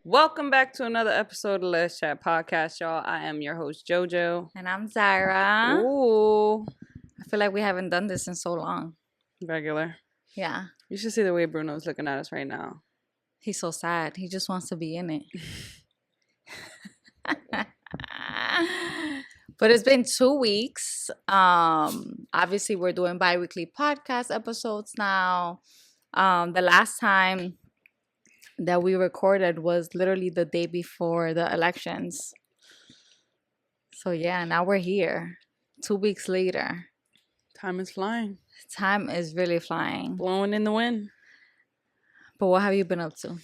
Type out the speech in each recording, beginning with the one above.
Welcome back to another episode of Let's Chat Podcast, y'all. I am your host, JoJo. And I'm Zyra. Ooh. I feel like we haven't done this in so long. Regular. Yeah. You should see the way Bruno's looking at us right now. He's so sad. He just wants to be in it. But it's been 2 weeks. Obviously, we're doing bi-weekly podcast episodes now. The last time that we recorded was literally the day before the elections. So yeah, now we're here 2 weeks later. Time is flying. Time is really flying. Blowing in the wind. But what have you been up to?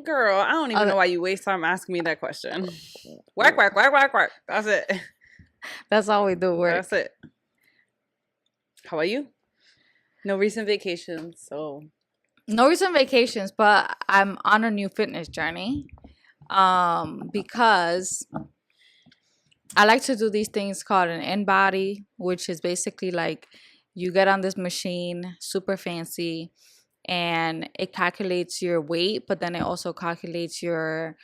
Girl, I don't even know why you waste time asking me that question. Work. That's it. That's all we do, work. That's it. How about you? No recent vacations, so... No recent vacations, but I'm on a new fitness journey because I like to do these things called an in-body, which is basically like you get on this machine, super fancy, and it calculates your weight, but then it also calculates your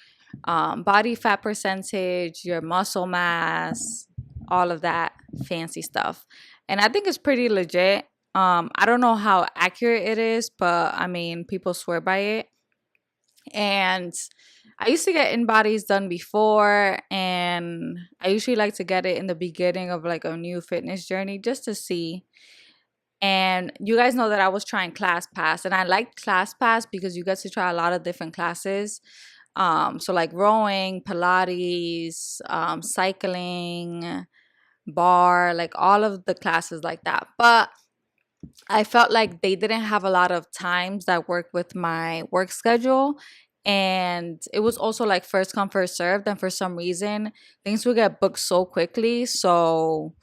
body fat percentage, your muscle mass, all of that fancy stuff. And I think it's pretty legit. I don't know how accurate it is, but I mean, people swear by it. And I used to get in-bodies done before, and I usually like to get it in the beginning of like a new fitness journey just to see. And you guys know that I was trying ClassPass, and I liked ClassPass because you get to try a lot of different classes. So like rowing, Pilates, cycling, bar, like all of the classes like that. But I felt like they didn't have a lot of times that work with my work schedule. And it was also like first come, first served. And for some reason, things would get booked so quickly. So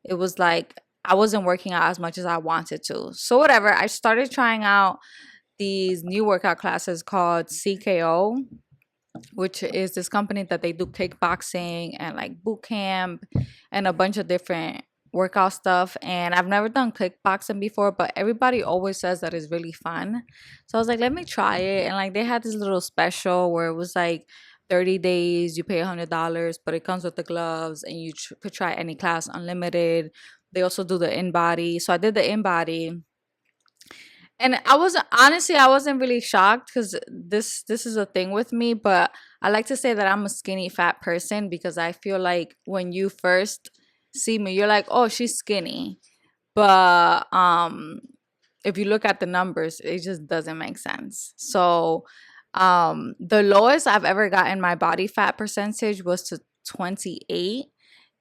it was like I wasn't working out as much as I wanted to. So whatever, I started trying out these new workout classes called CKO, which is this company that they do kickboxing and like boot camp and a bunch of different workout stuff. And I've never done kickboxing before, but everybody always says that it's really fun. So I was like, let me try it. And like they had this little special where it was like 30 days, you pay $100, but it comes with the gloves and you could try any class unlimited. They also do the in-body. So I did the in-body. And I wasn't really shocked because this is a thing with me, but I like to say that I'm a skinny fat person because I feel like when you first see me, you're like, oh, she's skinny. But if you look at the numbers, it just doesn't make sense. So the lowest I've ever gotten my body fat percentage was to 28.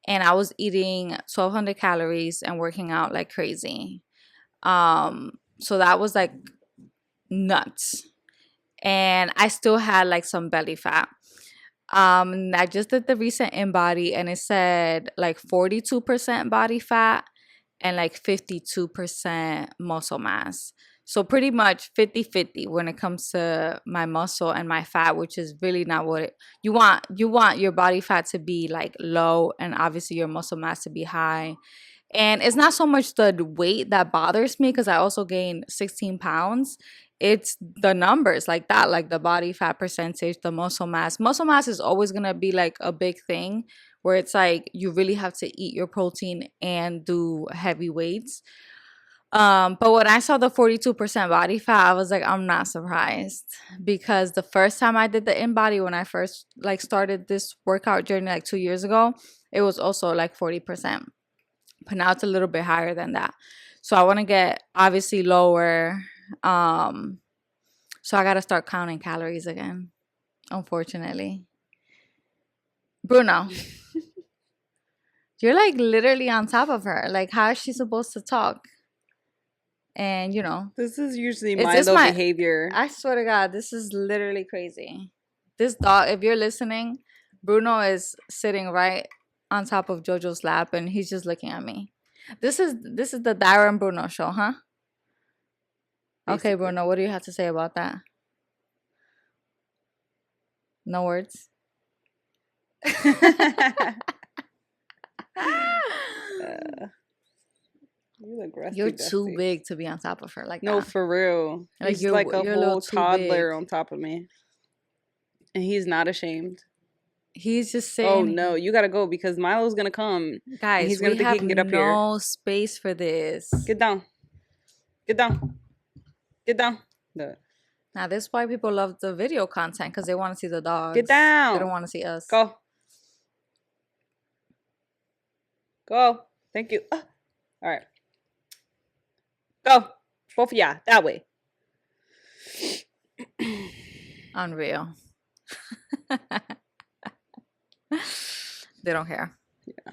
And I was eating 1,200 calories and working out like crazy. So that was like nuts. And I still had like some belly fat. I just did the recent in-body and it said like 42% body fat and like 52% muscle mass. So pretty much 50-50 when it comes to my muscle and my fat, which is really not what you want. You want your body fat to be like low and obviously your muscle mass to be high. And it's not so much the weight that bothers me because I also gained 16 pounds. It's the numbers like that, like the body fat percentage, the muscle mass. Muscle mass is always going to be like a big thing where it's like you really have to eat your protein and do heavy weights. But when I saw the 42% body fat, I was like, I'm not surprised because the first time I did the in-body, when I first like started this workout journey like 2 years ago, it was also like 40%. But now it's a little bit higher than that. So I want to get obviously lower. So I got to start counting calories again, unfortunately. Bruno, you're like literally on top of her. Like, how is she supposed to talk? And you know, this is usually my low behavior. I swear to God, this is literally crazy. This dog, if you're listening, Bruno is sitting right on top of JoJo's lap and he's just looking at me. This is the Zyra and Bruno show, huh? Basically. Okay, Bruno, what do you have to say about that? No words. You look rusty, you're Dusty. too big to be on top of her like no, that. for real. Like you're like a whole toddler on top of me. And he's not ashamed. He's just saying, oh no, you gotta go because Milo's gonna come. Guys, he's gonna we think he have can get up here. no space for this. Get down. Get down. Get down. No. Now, this is why people love the video content, because they want to see the dogs. Get down. They don't want to see us. Go. Go. Thank you. All right. Go. Both of y'all. That way. Unreal. They don't care. Yeah.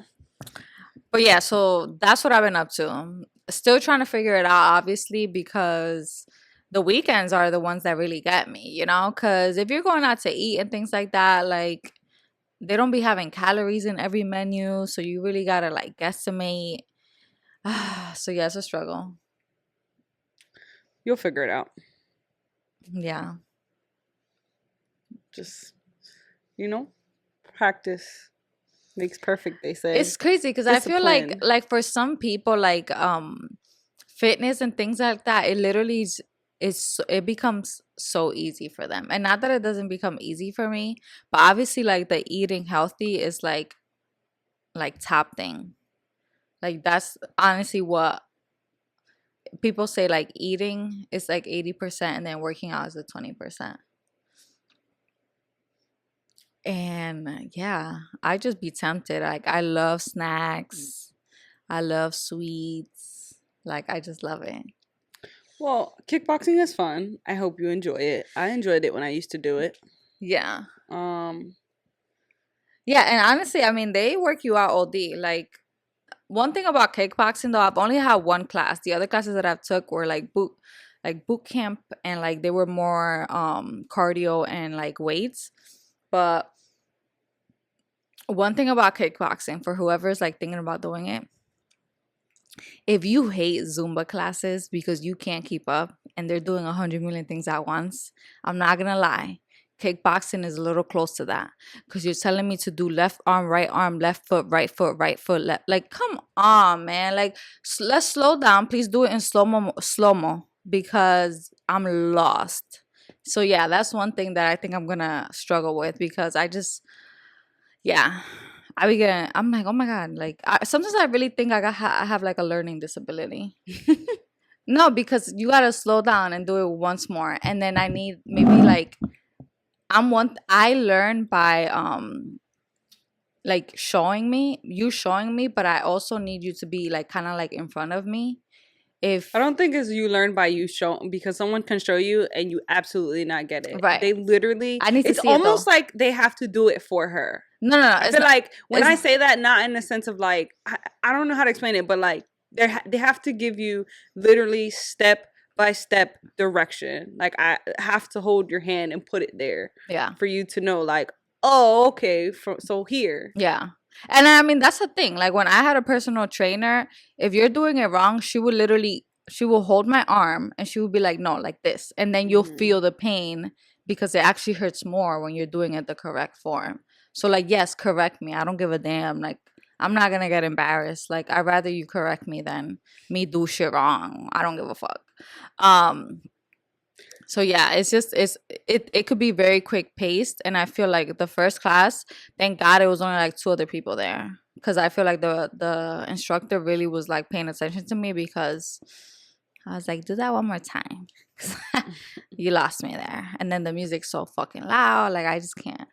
But yeah, so that's what I've been up to. Still trying to figure it out, obviously, because the weekends are the ones that really get me, you know? Because if you're going out to eat and things like that, like, they don't be having calories in every menu, so you really gotta, like, guesstimate. So yeah, it's a struggle. You'll figure it out. Yeah. Just, practice makes perfect, they say. It's crazy because I feel like for some people, like fitness and things like that, it literally it becomes so easy for them. And not that it doesn't become easy for me, but obviously like the eating healthy is like top thing. Like that's honestly what people say, like eating is like 80% and then working out is the 20%. And yeah, I just be tempted. Like I love snacks. I love sweets. Like I just love it. Well, kickboxing is fun. I hope you enjoy it. I enjoyed it when I used to do it. Yeah. Yeah, and honestly, I mean, they work you out all day. Like one thing about kickboxing though, I've only had one class. The other classes that I've took were like boot camp, and like they were more cardio and like weights. But one thing about kickboxing, for whoever's like thinking about doing it, if you hate Zumba classes because you can't keep up and they're doing 100 million things at once, I'm not gonna lie, kickboxing is a little close to that, because you're telling me to do left arm, left foot, right foot, left. Like, come on, man. Like, let's slow down. Please do it in slow-mo, because I'm lost. So yeah, that's one thing that I think I'm gonna struggle with, because yeah, I'm like, oh my God. Like, sometimes I really think I have like a learning disability. No, because you gotta slow down and do it once more. And then I need maybe like, I learn by, like showing me, but I also need you to be like, kind of like in front of me. I don't think it's you learn by you show, because someone can show you and you absolutely not get it. Right. They literally, I need to it's see almost it, like they have to do it for her. No. I feel like when I say that, not in the sense of like, I don't know how to explain it, but like they have to give you literally step by step direction. Like I have to hold your hand and put it there. Yeah. For you to know like, oh, okay. So here. Yeah. And I mean, that's the thing. Like when I had a personal trainer, if you're doing it wrong, she will hold my arm and she would be like, no, like this. And then you'll feel the pain, because it actually hurts more when you're doing it the correct form. So like, yes, correct me. I don't give a damn. Like, I'm not going to get embarrassed. Like, I'd rather you correct me than me do shit wrong. I don't give a fuck. So yeah, it could be very quick paced, and I feel like the first class, thank God it was only like 2 other people there, because I feel like the instructor really was like paying attention to me, because I was like, do that one more time. You lost me there. And then the music's so fucking loud, like I just can't.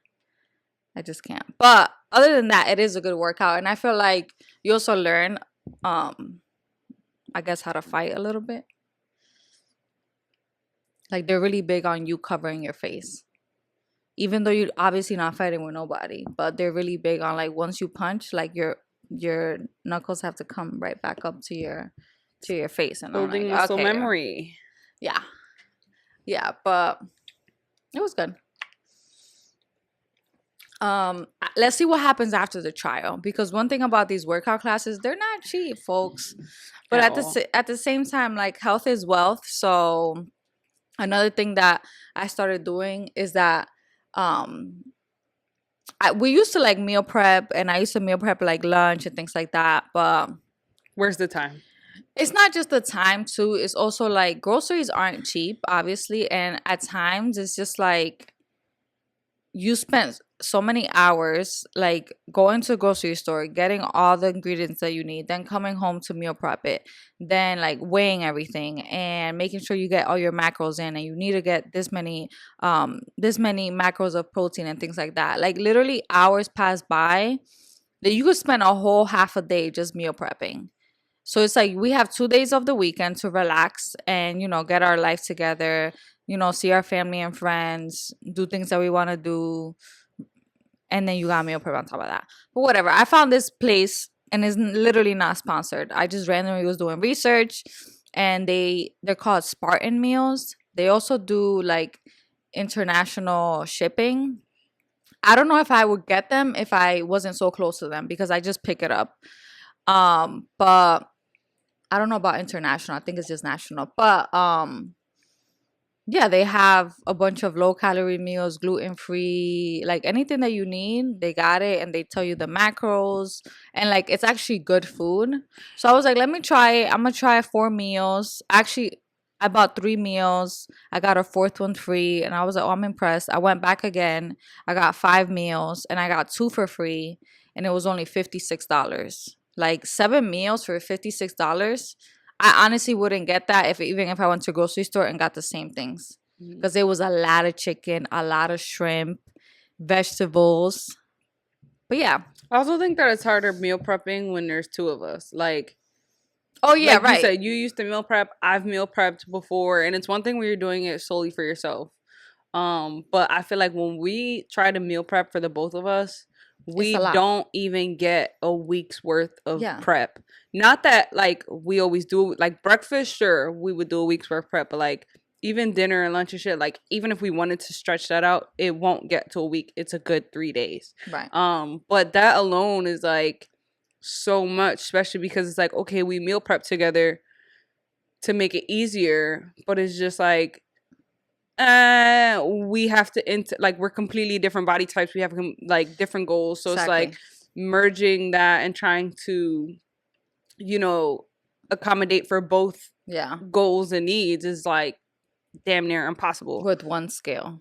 But other than that, it is a good workout, and I feel like you also learn I guess how to fight a little bit. Like they're really big on you covering your face, even though you're obviously not fighting with nobody. But they're really big on like, once you punch, like your knuckles have to come right back up to your face, and building I'm like, muscle okay, memory. Yeah, but it was good. Let's see what happens after the trial, because one thing about these workout classes, they're not cheap, folks. But at the same time, like, health is wealth. So another thing that I started doing is that we used to like meal prep, and I used to meal prep like lunch and things like that. But where's the time? It's not just the time too. It's also like groceries aren't cheap, obviously, and at times it's just like you spent so many hours like going to a grocery store, getting all the ingredients that you need, then coming home to meal prep it, then like weighing everything and making sure you get all your macros in, and you need to get this many macros of protein and things like that. Like literally hours pass by that you could spend a whole half a day just meal prepping. So it's like we have 2 days of the weekend to relax and, get our life together, see our family and friends, do things that we want to do. And then you got meal prep on top of that. But whatever. I found this place and it's literally not sponsored. I just randomly was doing research, and they're called Spartan Meals. They also do like international shipping. I don't know if I would get them if I wasn't so close to them, because I just pick it up. But I don't know about international. I think it's just national. But yeah, they have a bunch of low calorie meals, gluten free, like anything that you need, they got it, and they tell you the macros, and like it's actually good food. So I was like, let me try it. I'm gonna try 4 meals. Actually, I bought 3 meals. I got a fourth one free, and I was like, oh, I'm impressed. I went back again. I got 5 meals, and I got 2 for free, and it was only $56. Like 7 meals for $56. I honestly wouldn't get that even if I went to a grocery store and got the same things, because there was a lot of chicken, a lot of shrimp, vegetables. But yeah, I also think that it's harder meal prepping when there's two of us. Like, oh yeah, like right. you said, you used to meal prep. I've meal prepped before, and it's one thing when you're doing it solely for yourself. But I feel like when we try to meal prep for the both of us, we don't even get a week's worth of prep. Not that like we always do, like breakfast, sure, we would do a week's worth of prep, but like even dinner and lunch and shit, like even if we wanted to stretch that out, it won't get to a week. It's a good 3 days. Right. But that alone is like so much, especially because it's like, okay, we meal prep together to make it easier, but it's just like we have to like we're completely different body types, we have like different goals, so exactly. It's like merging that and trying to accommodate for both goals and needs is like damn near impossible with one scale.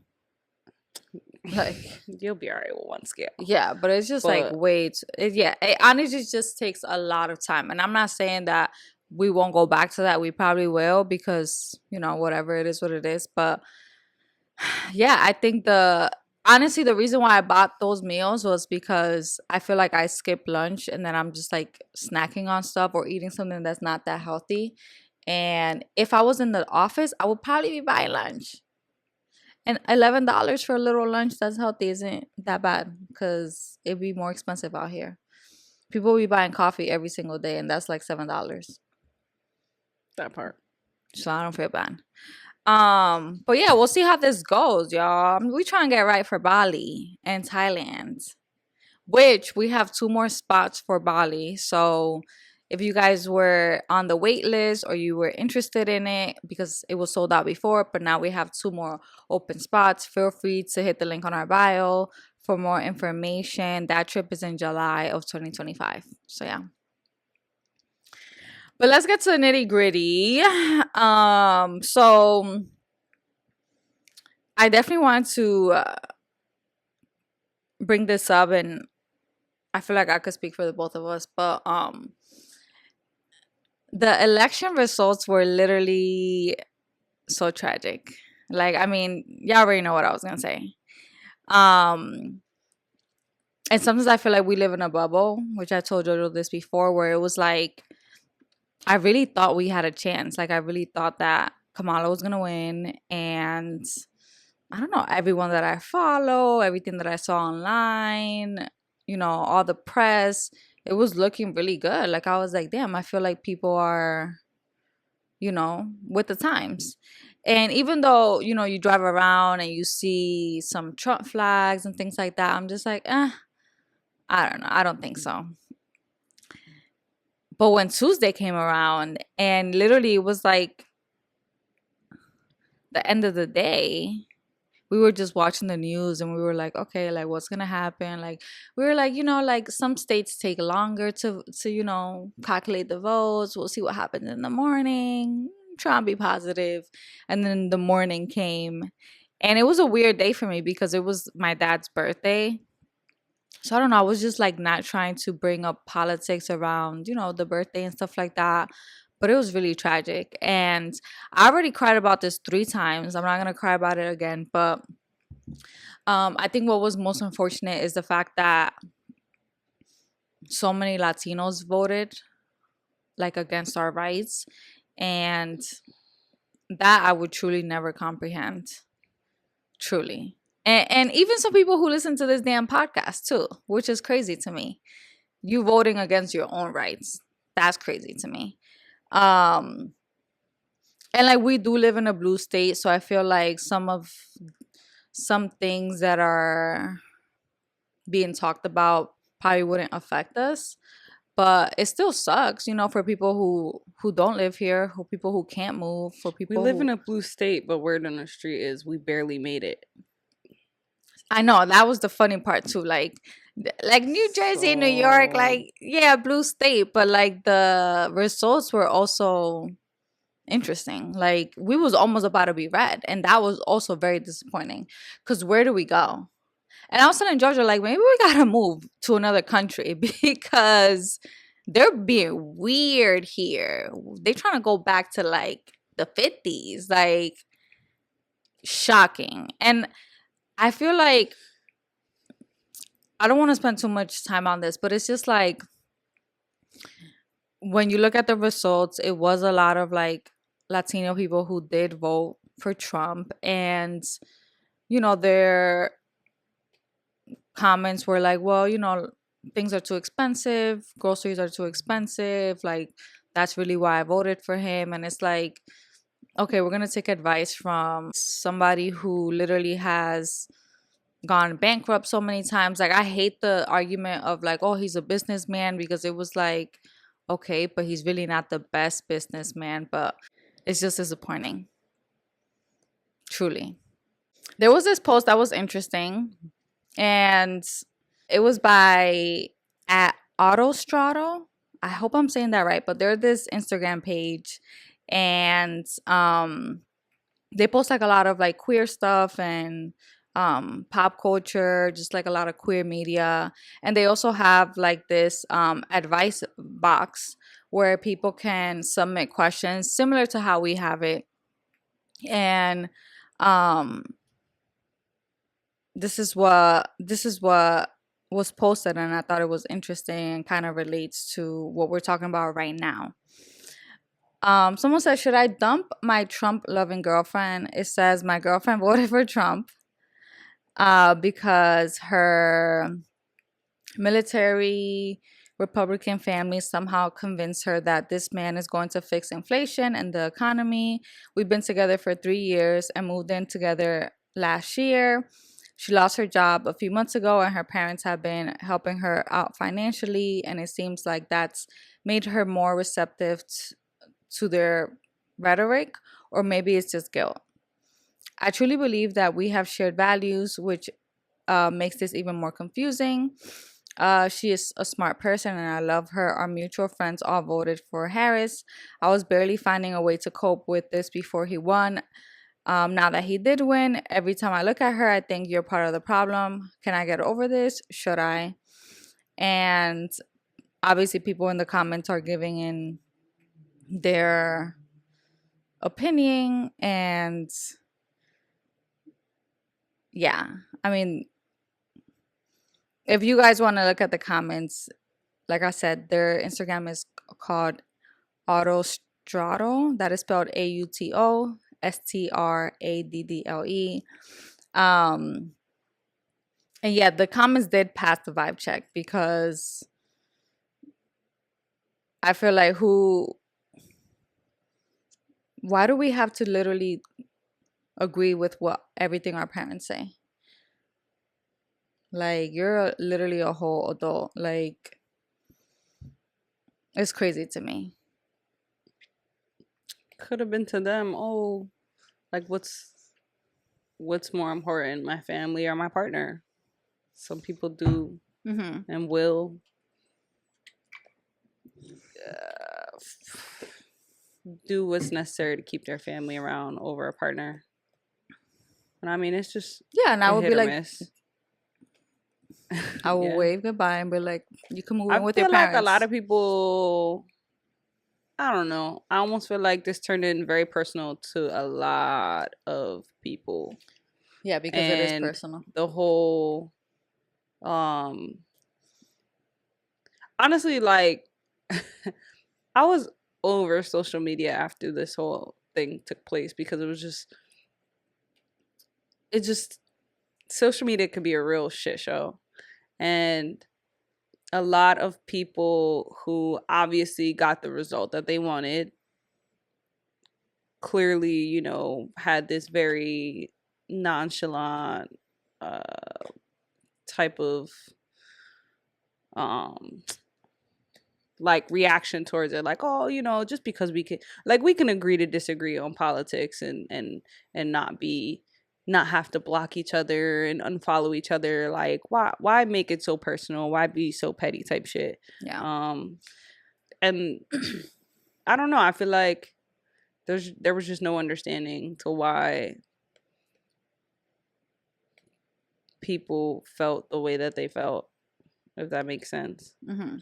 Like you'll be all right with one scale. Yeah, but it's just like it honestly just takes a lot of time, and I'm not saying that we won't go back to that. We probably will, because whatever, it is what it is. But yeah, I think honestly the reason why I bought those meals was because I feel like I skip lunch and then I'm just like snacking on stuff or eating something that's not that healthy. And if I was in the office, I would probably be buying lunch. And $11 for a little lunch that's healthy isn't that bad, because it'd be more expensive out here. People will be buying coffee every single day, and that's like $7. That part. So I don't feel bad. But yeah, we'll see how this goes, y'all. We try and get right for Bali and Thailand, which we have 2 more spots for Bali. So if you guys were on the wait list or you were interested in it, because it was sold out before, but now we have 2 more open spots, feel free to hit the link on our bio for more information. That trip is in July of 2025. So yeah. But let's get to the nitty gritty. So I definitely want to bring this up, and I feel like I could speak for the both of us, but the election results were literally so tragic. Like, I mean, y'all already know what I was gonna say. And sometimes I feel like we live in a bubble, which I told Jojo this before, where it was like, I really thought we had a chance. Like, I really thought that Kamala was going to win. And I don't know, everyone that I follow, everything that I saw online, all the press, it was looking really good. Like, I was like, damn, I feel like people are, with the times. And even though, you drive around and you see some Trump flags and things like that, I'm just like, I don't know. I don't think so. But when Tuesday came around, and literally it was like the end of the day, we were just watching the news and we were like, okay, like what's gonna happen? Like we were like, like some states take longer to calculate the votes. We'll see what happens in the morning. Try and be positive. And then the morning came, And it was a weird day for me because it was my dad's birthday. So I don't know, I was just like not trying to bring up politics around, the birthday and stuff like that. But it was really tragic. And I already cried about this 3 times. I'm not gonna cry about it again. But I think what was most unfortunate is the fact that so many Latinos voted like against our rights. And that I would truly never comprehend. Truly. And even some people who listen to this damn podcast too, which is crazy to me. You voting against your own rights. That's crazy to me. Um and like we do live in a blue state, so I feel like some things that are being talked about probably wouldn't affect us. But it still sucks, for people who don't live here, for people who can't move, for We people live in who a blue state, but word on the street is we barely made it. I know that was the funny part too. Like New Jersey, New York, So like yeah, blue state, but like the results were also interesting. Like we was almost about to be red, and that was also very disappointing. Cause where do we go? And I was telling Georgia, like maybe we gotta move to another country because they're being weird here. They trying to go back to like the 50s, like shocking. And I feel like I don't want to spend too much time on this, but it's just like when you look at the results, it was a lot of like Latino people who did vote for Trump. And, their comments were like, well, things are too expensive, groceries are too expensive. Like, that's really why I voted for him. And it's like, okay, we're going to take advice from somebody who literally has gone bankrupt so many times. Like I hate the argument of like, oh, he's a businessman, because it was like, okay, but he's really not the best businessman. But it's just disappointing. Truly. There was this post that was interesting, and it was by at Autostrato. I hope I'm saying that right, but they're this Instagram page, and they post like a lot of like queer stuff and pop culture, just like a lot of queer media. And they also have like this advice box where people can submit questions similar to how we have it. And um this is what was posted, and I thought it was interesting and kind of relates to what we're talking about right now. Someone said, should I dump my Trump loving girlfriend? It says my girlfriend voted for Trump because her military Republican family somehow convinced her that this man is going to fix inflation and the economy. We've been together for 3 years and moved in together last year. She lost her job a few months ago, and her parents have been helping her out financially. And it seems like that's made her more receptive to their rhetoric, or maybe it's just guilt. I truly believe that we have shared values, which makes this even more confusing. She is a smart person and I love her. Our mutual friends all voted for Harris. I was barely finding a way to cope with this before he won. Now that he did win, every time I look at her, I think you're part of the problem. Can I get over this? Should I? And obviously, people in the comments are giving in their opinion. And yeah, I mean, if you guys want to look at the comments, like I said, their Instagram is called Autostraddle. That is spelled AUTOSTRADDLE. Um, and yeah, the comments did pass the vibe check, because I feel like why do we have to literally agree with what everything our parents say? Like, you're literally a whole adult. Like, it's crazy to me. could have been to them. Oh, like what's more important, my family or my partner? Some people do and will do what's necessary to keep their family around over a partner. And I mean, it's just Yeah, and I a would be hit or like, miss. I will Yeah. wave goodbye and be like, you can move I in with your feel like a lot parents. of people, I don't know. I almost feel like this turned in very personal to a lot of people. Yeah, because it is And personal. the whole, um, honestly, like, I was over social media after this whole thing took place because it just, social media could be a real shit show. And a lot of people who obviously got the result that they wanted clearly, had this very nonchalant uh type of um like reaction towards it, like, oh, just because we can agree to disagree on politics and not have to block each other and unfollow each other. Like, why make it so personal? Why be so petty type shit? Yeah. And I don't know, I feel like there was just no understanding to why people felt the way that they felt, if that makes sense. Mm-hmm.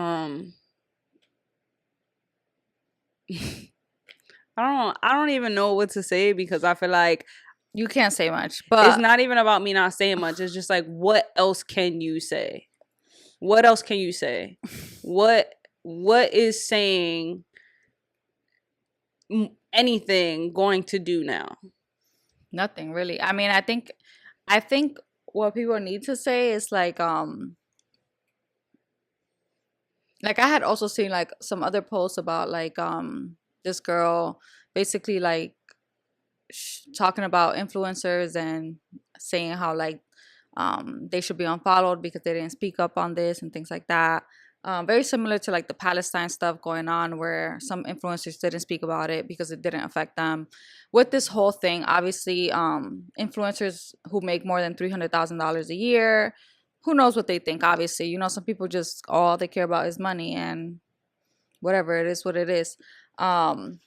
um I don't even know what to say, because I feel like You can't say much, it's but not even about me not saying much. It's just like, what else can you say? What else can you say? What is saying anything going to do now? nothing really. I mean, I think what people need to say is like I had also seen like some other posts about like this girl basically like talking about influencers and saying how like they should be unfollowed because they didn't speak up on this and things like that. Very similar to like the Palestine stuff going on, where some influencers didn't speak about it because it didn't affect them. With this whole thing, obviously, influencers who make more than $300,000 a year, who knows what they think? Obviously, some people just all they care about is money, and whatever, it is what it is. Um,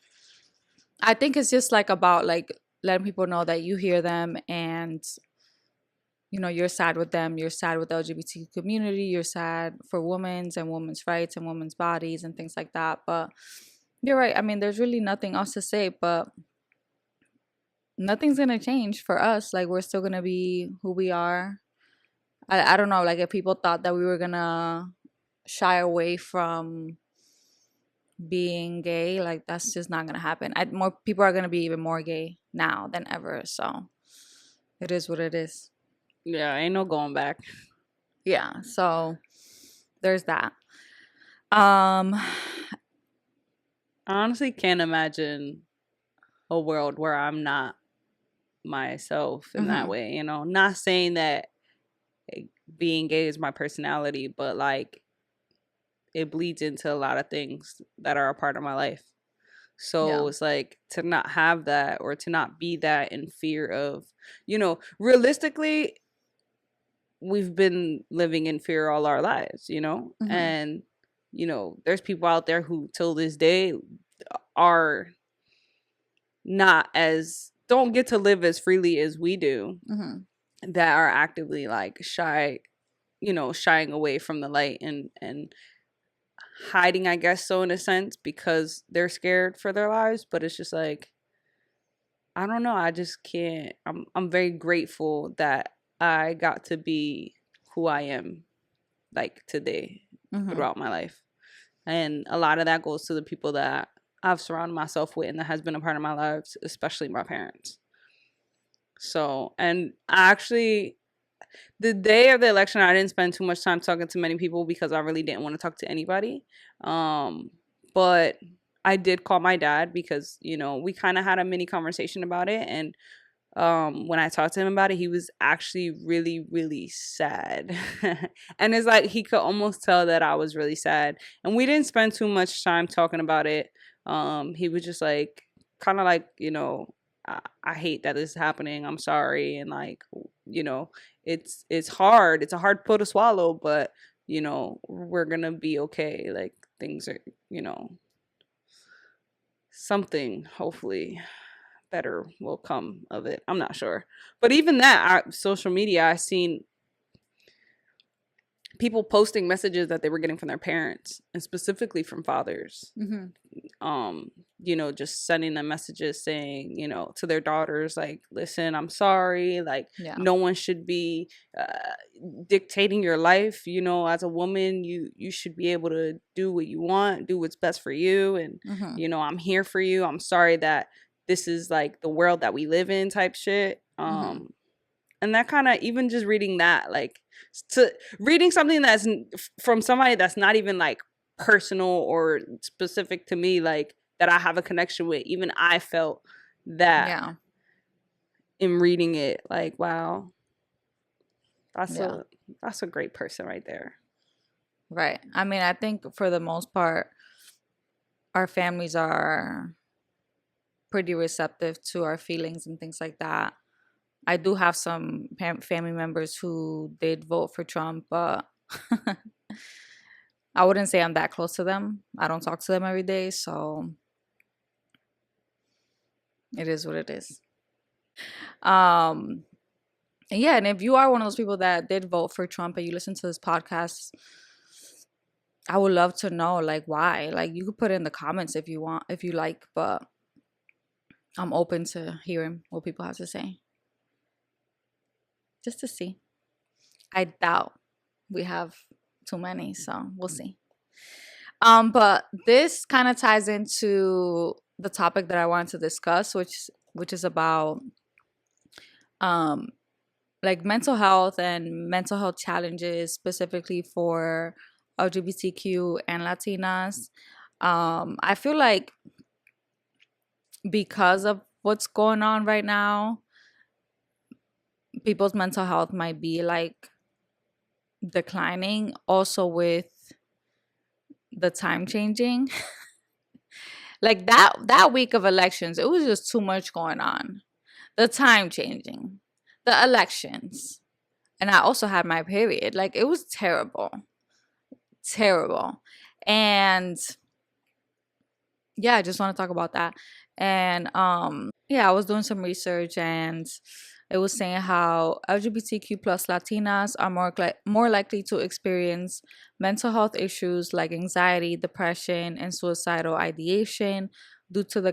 I think it's just like about like letting people know that you hear them, and you're sad with them, you're sad with the LGBT community, you're sad for women's and women's rights and women's bodies and things like that. But you're right. I mean, there's really nothing else to say, but nothing's gonna change for us. Like, we're still gonna be who we are. I don't know, like if people thought that we were gonna shy away from being gay, like that's just not gonna happen. More people are gonna be even more gay now than ever. So it is what it is. Yeah, ain't no going back. Yeah. So there's that. Um, I honestly can't imagine a world where I'm not myself in that mhm. way. Not saying that being gay is my personality, but like it bleeds into a lot of things that are a part of my life. Yeah. So it's like, to not have that, or to not be that in fear of, realistically, we've been living in fear all our lives, Mhm. and, there's people out there who till this day are not as, don't get to live as freely as we do, Mhm. that are actively like shying away from the light, and hiding, I guess, so in a sense, because they're scared for their lives. But it's just like, I don't know, I just can't. I'm very grateful that I got to be who I am, like, today, Mhm. throughout my life. And a lot of that goes to the people that I've surrounded myself with and that has been a part of my lives, especially my parents. So, and I actually, the day of the election, I didn't spend too much time talking to many people because I really didn't want to talk to anybody. But I did call my dad because, we kind of had a mini conversation about it. And when I talked to him about it, he was actually really, really sad. And it's like he could almost tell that I was really sad. And we didn't spend too much time talking about it. He was just like, kind of like, I hate that this is happening. I'm sorry. And like, you know, it's hard. It's a hard pill to swallow, but we're gonna be okay. Like, things are, something, hopefully. better will come of it. I'm not sure. But even that, social media, I seen people posting messages that they were getting from their parents and specifically from fathers. Mm-hmm. Just sending them messages saying, to their daughters, like, listen, I'm sorry, like, Yeah. no one should be dictating your life. As a woman, you should be able to do what you want, do what's best for you, and Mm-hmm. I'm here for you. I'm sorry that this is like the world that we live in, type shit. Mm-hmm. And that kind of, even just reading that, like, to reading something that's from somebody that's not even like personal or specific to me, like, that I have a connection with, even I felt that Yeah. in reading it, like, wow, that's Yeah. a great person right there. Right. I mean, I think for the most part, our families are pretty receptive to our feelings and things like that. I do have some family members who did vote for Trump, but I wouldn't say I'm that close to them. I don't talk to them every day, so it is what it is. Yeah, and if you are one of those people that did vote for Trump and you listen to this podcast, I would love to know, like, why. Like, you could put it in the comments if you want, if you like, but I'm open to hearing what people have to say. Just to see. I doubt we have too many, so we'll see. But this kind of ties into the topic that I wanted to discuss, which is about like mental health and mental health challenges specifically for LGBTQ and Latinas. I feel like because of what's going on right now, people's mental health might be like declining. Also with the time changing, like that week of elections, it was just too much going on. The time changing, the elections, and I also had my period. Like, it was terrible, terrible. And yeah, I just want to talk about that. And yeah, I was doing some research, and it was saying how LGBTQ plus Latinas are more likely to experience mental health issues like anxiety, depression, and suicidal ideation due to the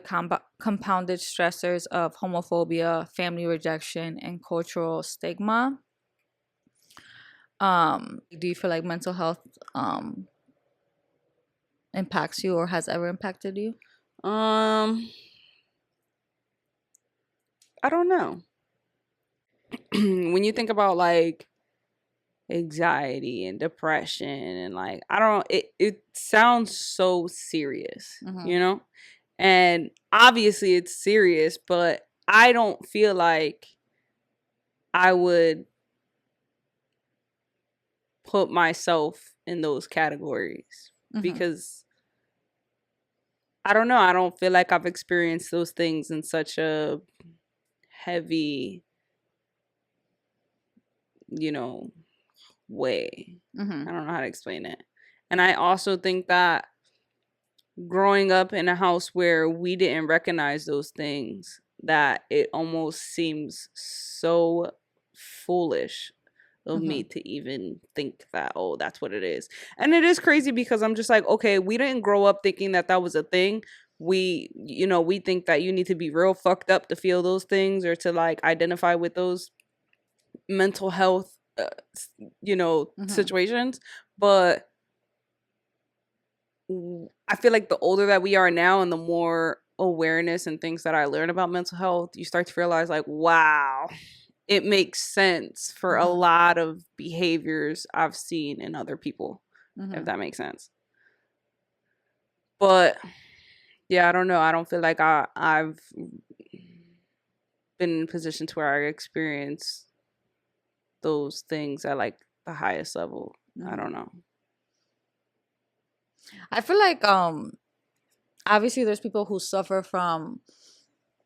compounded stressors of homophobia, family rejection, and cultural stigma. Do you feel like mental health impacts you or has ever impacted you? I don't know. When you think about like anxiety and depression and like, I don't, it sounds so serious, Mm-hmm. and obviously it's serious, but I don't feel like I would put myself in those categories Mm-hmm. because I don't know, I don't feel like I've experienced those things in such a heavy, you know way. Mm-hmm. I don't know how to explain it. And I also think that growing up in a house where we didn't recognize those things, that it almost seems so foolish of Mm-hmm. me to even think that, oh, that's what it is. And it is crazy because I'm just like, okay, we didn't grow up thinking that that was a thing. We think that you need to be real fucked up to feel those things or to like identify with those mental health Mm-hmm. situations. But I feel like the older that we are now and the more awareness and things that I learn about mental health, you start to realize like, wow, it makes sense for a Mm-hmm. lot of behaviors I've seen in other people, if Mm-hmm. that makes sense. But yeah, I don't know. I don't feel like I've been in a position to where I experience those things at like the highest level. I Mm-hmm. don't know. I feel like obviously there's people who suffer from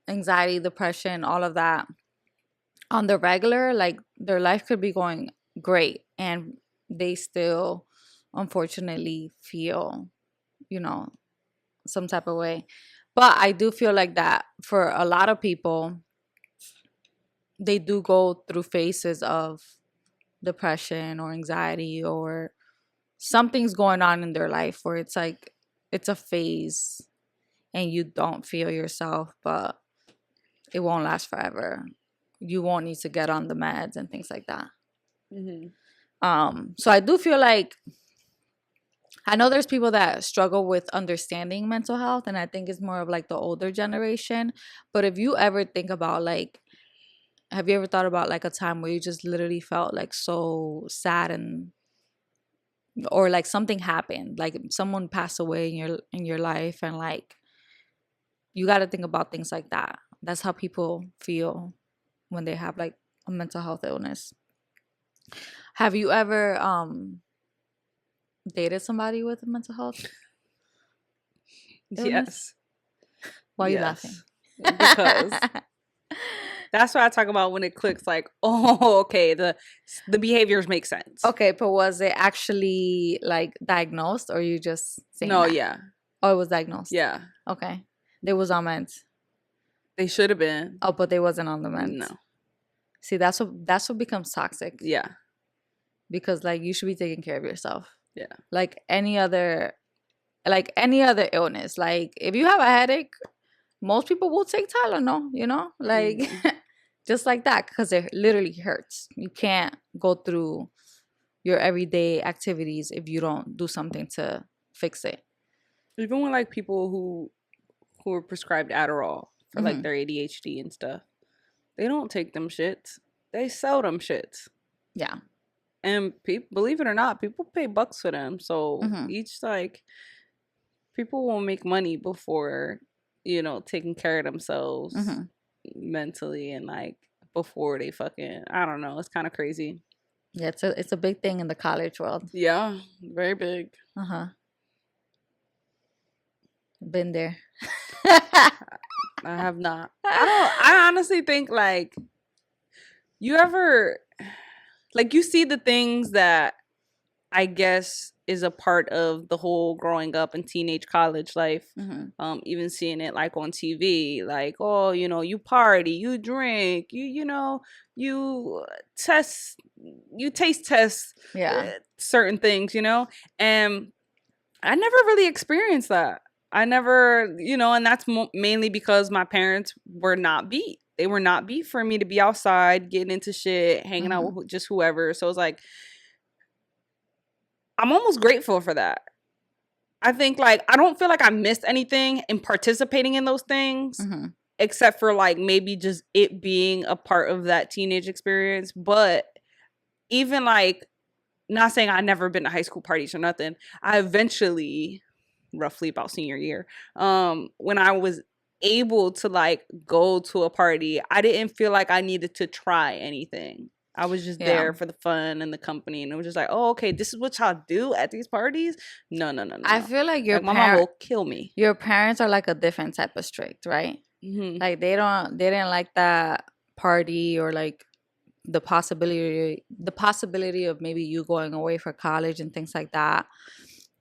anxiety, depression, all of that on the regular. Like, their life could be going great and they still unfortunately feel, you know, some type of way. But I do feel like that for a lot of people, they do go through phases of depression or anxiety, or something's going on in their life where it's like it's a phase and you don't feel yourself, but it won't last forever. You won't need to get on the meds and things like that. So I do feel like, I know there's people that struggle with understanding mental health, and I think it's more of like the older generation. But if you ever think about like, have you ever thought about like a time where you just literally felt like so sad, and or like something happened, like someone passed away in your life, and like you got to think about things like that. That's how people feel when they have like a mental health illness. Have you ever dated somebody with a mental health illness? Yes. Why are you laughing? Because that's what I talk about when it clicks. Like, oh, okay, the behaviors make sense. Okay, but was it actually like diagnosed, or you just saying no? that? Yeah. Oh, it was diagnosed. Yeah. Okay, they was on meds. They should have been. Oh, but they wasn't on the meds. No. See, that's what becomes toxic. Yeah. Because like you should be taking care of yourself. Yeah. Like any other illness. Like if you have a headache, most people will take Tylenol, you know? Like just like that, because it literally hurts. You can't go through your everyday activities if you don't do something to fix it. Even with like people who are prescribed Adderall for like their ADHD and stuff, they don't take them shits. They sell them shits. Yeah. And people, believe it or not, people pay bucks for them. So each like people will make money before, you know, taking care of themselves mentally, and like before they fucking, I don't know, it's kind of crazy. Yeah, it's a big thing in the college world. Yeah, very big. Been there. I have not. I honestly think like, you ever like, you see the things that I guess is a part of the whole growing up and teenage college life. Even seeing it like on TV, like, oh, you know, you party, you drink, you know, you taste test certain things, you know, and I never really experienced that. I never, you know, and that's mainly because my parents were not beat. They were not beat for me to be outside, getting into shit, hanging out with just whoever. So it's like, I'm almost grateful for that. I think like, I don't feel like I missed anything in participating in those things, except for like maybe just it being a part of that teenage experience. But even like, not saying I've never been to high school parties or nothing, I eventually, roughly about senior year, when I was able to like go to a party, I didn't feel like I needed to try anything. I was just there for the fun and the company, and it was just like, oh, okay, this is what y'all do at these parties. No. I feel like my mom will kill me. Your parents are like a different type of strict, right? Like they didn't like that party, or like the possibility of maybe you going away for college and things like that.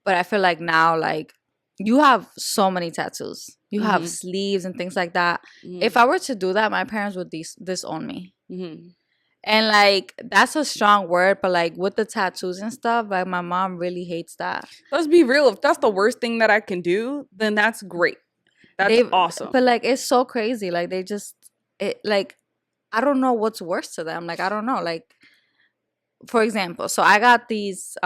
But I feel like now, like, you have so many tattoos, you have sleeves and things like that. If I were to do that, my parents would disown me. And like, that's a strong word, but like with the tattoos and stuff, like my mom really hates that. Let's be real. If that's the worst thing that I can do, then that's great. That's awesome. But like, it's so crazy. Like like, I don't know what's worse to them. Like, I don't know. Like, for example, so I got these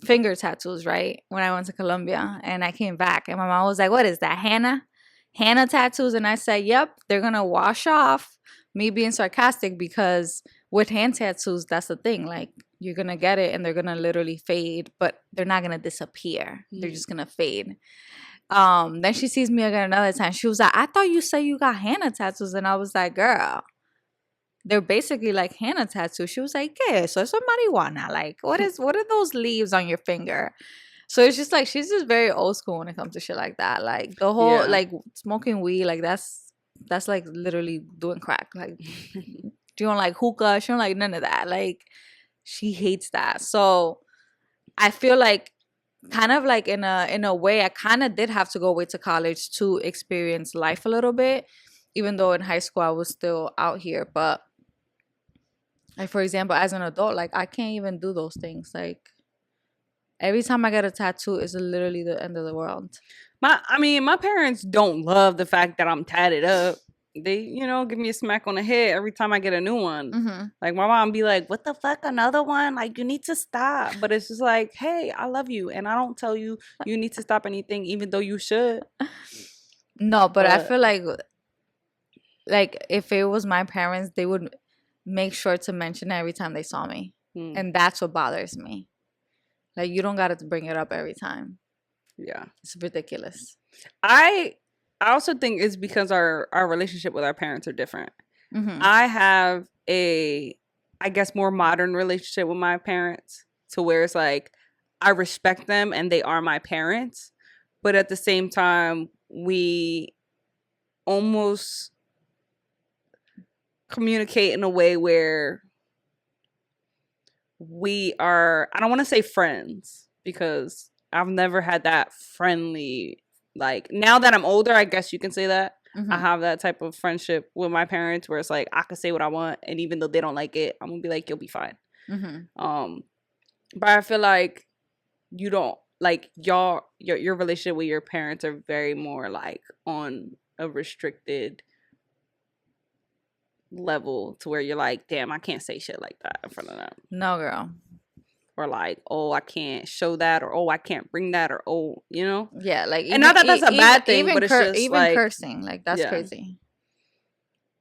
finger tattoos, right, when I went to Colombia, and I came back, and my mom was like, what is that, Hannah tattoos? And I said, yep, they're gonna wash off. Me being sarcastic, because with hand tattoos, that's the thing. Like, you're gonna get it and they're gonna literally fade, but they're not gonna disappear. They're just gonna fade. Then she sees me again another time. She was like, I thought you said you got henna tattoos. And I was like, girl, they're basically like henna tattoos. She was like, ¿Qué eso? Eso es marijuana. Like, what are those leaves on your finger? So it's just like, she's just very old school when it comes to shit like that. Like, the whole like smoking weed, like that's like literally doing crack. Like, she don't like hookah, she don't like none of that. Like, she hates that. So I feel like kind of like in a way, I kind of did have to go away to college to experience life a little bit, even though in high school I was still out here. But like, for example, as an adult, like I can't even do those things. Like every time I get a tattoo, it's literally the end of the world. My parents don't love the fact that I'm tatted up. They, give me a smack on the head every time I get a new one. Mm-hmm. Like my mom be like, "What the fuck, another one? Like you need to stop." But it's just like, "Hey, I love you, and I don't tell you you need to stop anything, even though you should." No, but I feel like if it was my parents, they would make sure to mention it every time they saw me, and that's what bothers me. Like you don't got to bring it up every time. Yeah, it's ridiculous. I also think it's because our relationship with our parents are different. Mm-hmm. I have I guess, more modern relationship with my parents, to where it's like I respect them and they are my parents, but at the same time we almost communicate in a way where we are, I don't want to say friends, because I've never had that friendly, like, now that I'm older, I guess you can say that. Mm-hmm. I have that type of friendship with my parents where it's like I can say what I want, and even though they don't like it, I'm gonna be like, you'll be fine. Mm-hmm. But I feel like you don't, like, your relationship with your parents are very more like on a restricted level, to where you're like, damn, I can't say shit like that in front of them. No, girl. Or like, oh, I can't show that, or oh, I can't bring that, or oh, Yeah, like, and not that that's a bad thing, but it's just even like cursing, like that's crazy.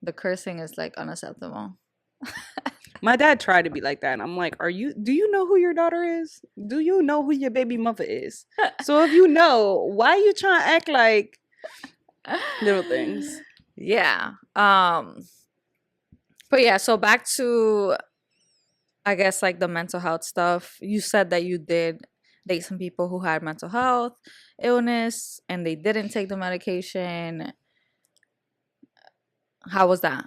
The cursing is like unacceptable. My dad tried to be like that, and I'm like, do you know who your daughter is? Do you know who your baby mother is? So if you know, why are you trying to act like little things? Yeah. But yeah, so back to, I guess, like the mental health stuff. You said that you did date some people who had mental health illness and they didn't take the medication. How was that?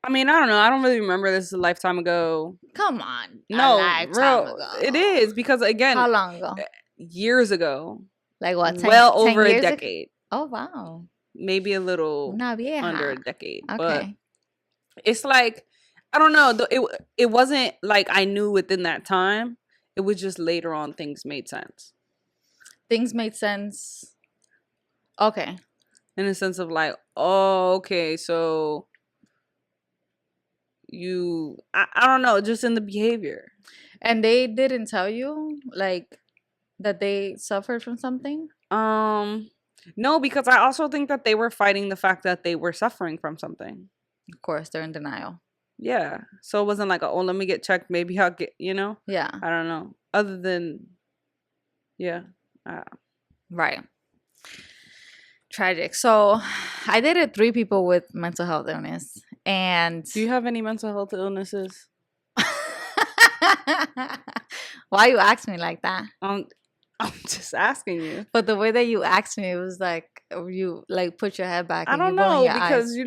I mean, I don't know. I don't really remember. This is a lifetime ago. Come on. No, real. It is, because, again, how long ago? Years ago. Like what? 10, well 10 over years a decade. Oh, wow. Maybe a little under a decade. Okay. But it's like, I don't know. It wasn't like I knew within that time. It was just later on things made sense. Things made sense. Okay. In the sense of like, oh, okay, so I don't know, just in the behavior. And they didn't tell you, like, that they suffered from something? No, because I also think that they were fighting the fact that they were suffering from something. Of course, they're in denial. Yeah. So it wasn't like, oh, let me get checked. Maybe I'll get, Yeah. I don't know. Other than, yeah. Right. Tragic. So I dated 3 people with mental health illness. And do you have any mental health illnesses? Why you ask me like that? I'm just asking you. But the way that you asked me, it was like you like put your head back. I don't know, because eyes.